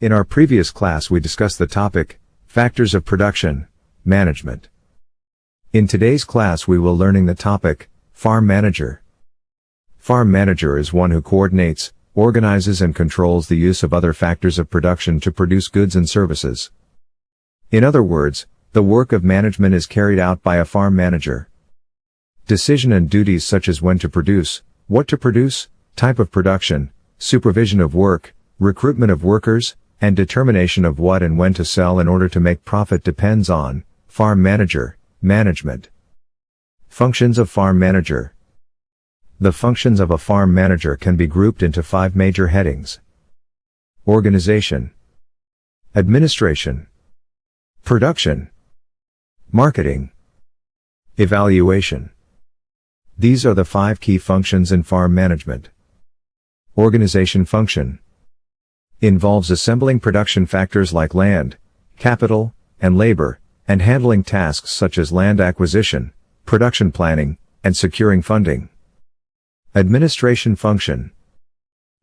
In our previous class we discussed the topic, Factors of Production, Management. In today's class we will learning the topic, Farm Manager. Farm Manager is one who coordinates, organizes and controls the use of other factors of production to produce goods and services. In other words, the work of management is carried out by a farm manager. Decision and duties such as when to produce, what to produce, type of production, supervision of work, recruitment of workers, and determination of what and when to sell in order to make profit depends on farm manager, management. Functions of farm manager. The functions of a farm manager can be grouped into 5 major headings: organization, administration, production, marketing, evaluation. These are the 5 key functions in farm management. Organization function involves assembling production factors like land, capital, and labor, and handling tasks such as land acquisition, production planning, and securing funding. Administration function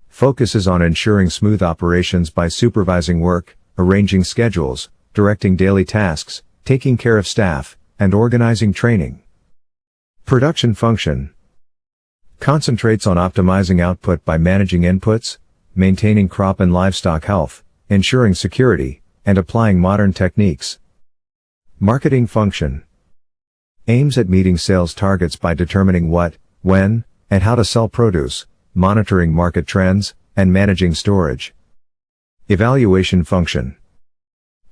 focuses on ensuring smooth operations by supervising work, arranging schedules, directing daily tasks, taking care of staff, and organizing training. Production function concentrates on optimizing output by managing inputs, maintaining crop and livestock health, ensuring security, and applying modern techniques. Marketing function aims at meeting sales targets by determining what, when, and how to sell produce, monitoring market trends, and managing storage. Evaluation function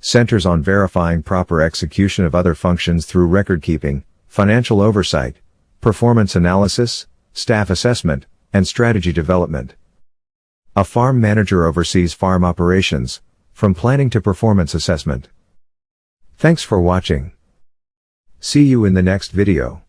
centers on verifying proper execution of other functions through record keeping, financial oversight, performance analysis, staff assessment, and strategy development. A farm manager oversees farm operations, from planning to performance assessment. Thanks for watching. See you in the next video.